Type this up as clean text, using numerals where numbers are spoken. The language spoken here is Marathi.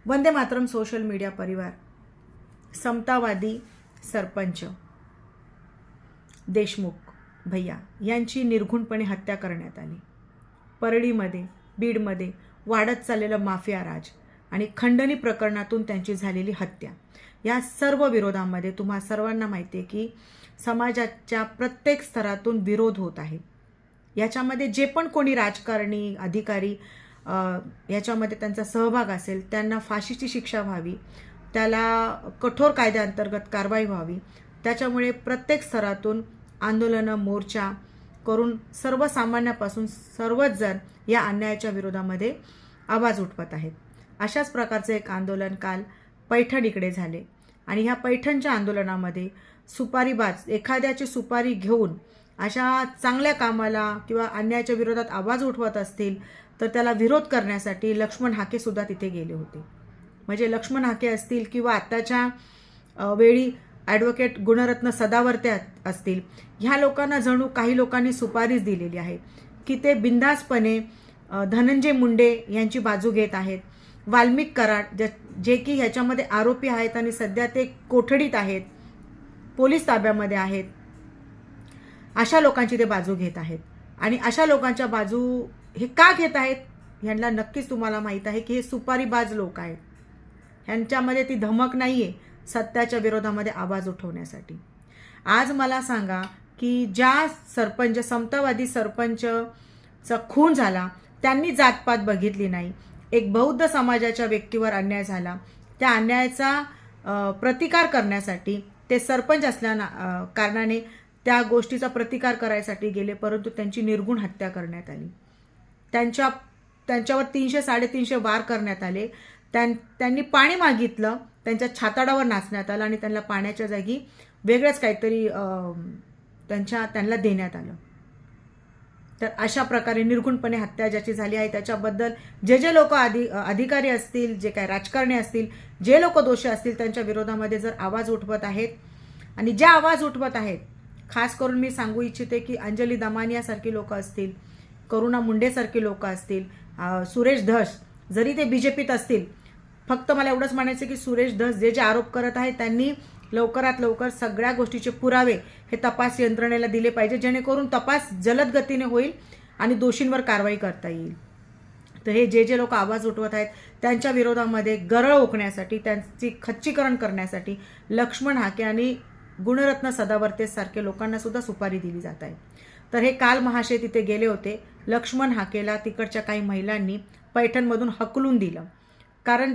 वंदे मातरम सोशल मीडिया परिवार, समतावादी सरपंच देशमुख भैया यांची निर्घुणपणे हत्या करण्यात आली। परळीमध्ये, बीडमध्ये वाढत चाललेलं माफिया राज आणि खंडणी प्रकरणातून त्यांची झालेली हत्या, या सर्व विरोधामध्ये तुम्हा सर्वांना माहिती आहे की समाजाच्या प्रत्येक स्तरातून विरोध होत आहे। याच्यामध्ये जे पण कोणी राजकारणी, अधिकारी याच्यामध्ये त्यांचा सहभाग असेल त्यांना फाशीची शिक्षा व्हावी, त्याला कठोर कायद्याअंतर्गत कारवाई व्हावी। त्याच्यामुळे प्रत्येक स्तरातून आंदोलनं, मोर्चा करून सर्वसामान्यापासून सर्वच जण या अन्यायाच्या विरोधामध्ये आवाज उठवत आहेत। अशाच प्रकारचे एक आंदोलन काल पैठण इकडे झाले आणि ह्या पैठणच्या आंदोलनामध्ये सुपारीबाज एखाद्याची सुपारी घेऊन अशा चांगल्या कामाला किंवा अन्यायाच्या विरोधात आवाज उठवत असतील तर त्याला विरोध करण्यासाठी लक्ष्मण हाके सुद्धा तिथे गेले होते। म्हणजे लक्ष्मण हाके असतील किंवा आत्ताच्या वेळी ॲडव्होकेट गुणरत्न सदावर्ते असतील, ह्या लोकांना जणू काही लोकांनी सुपारीच दिलेली आहे की ते बिंदासपणे धनंजय मुंडे यांची बाजू घेत आहेत। वाल्मिक कराड जे की ह्याच्यामध्ये आरोपी आहेत आणि सध्या ते कोठडीत आहेत, पोलीस ताब्यामध्ये आहेत, अशा लोकांची ते बाजू घेत आहेत। आणि अशा लोकांच्या बाजू हे का घेत आहेत ह्यांना नक्कीच तुम्हाला माहीत आहे की हे सुपारीबाज लोक आहेत। ह्यांच्यामध्ये ती धमक नाही आहे सत्याच्या विरोधामध्ये आवाज उठवण्यासाठी। आज मला सांगा की ज्या सरपंच, समतावादी सरपंचचा खून झाला, त्यांनी जातपात बघितली नाही। एक बौद्ध समाजाच्या व्यक्तीवर अन्याय झाला, त्या अन्यायाचा प्रतिकार करण्यासाठी ते सरपंच असल्या कारणाने त्या गोष्टीचा प्रतिकार करायसाठी गेले, परंतु त्यांची निर्घुण हत्या करण्यात आली। त्यांच्यावर 300-350 वार करण्यात आले। त्यांनी पाणी मागितलं, त्यांच्या छाताडावर नाचण्यात आलं आणि त्यांना पाण्याच्या जागी वेगळंच काहीतरी त्यांना देण्यात आलं। तर अशा प्रकारे निर्घुणपणे हत्या ज्याची झाली आहे त्याच्याबद्दल जे लोक अधिकारी असतील, जे काही राजकारणी असतील, जे लोक दोषी असतील त्यांच्या विरोधामध्ये जर आवाज उठवत आहेत आणि ज्या आवाज उठवत आहेत, खास करून मी सांगू इच्छिते की अंजली दमानियासारखी लोक असतील, करुणा मुंडेसारखी लोक असतील, सुरेश धस जरी ते बीजेपीत असतील, फक्त मला एवढंच म्हणायचं की सुरेश धस जे आरोप करत आहेत त्यांनी लवकरात लवकर सगळ्या गोष्टीचे पुरावे हे तपास यंत्रणेला दिले पाहिजे, जेणेकरून तपास जलद गतीने होईल आणि दोषींवर कारवाई करता येईल। तर हे जे लोक आवाज उठवत आहेत त्यांच्या विरोधामध्ये गरळ ओकण्यासाठी, त्यांची खच्चीकरण करण्यासाठी लक्ष्मण हाके आणि गुणरत्न सदावर्ते सारखे लोकांना सुद्धा सुपारी दिली जात आहे। तर हे काल महाशय तिथे गेले होते। लक्ष्मण हाकेला तिकडच्या काही महिलांनी पैठणमधून हकलून दिलं, कारण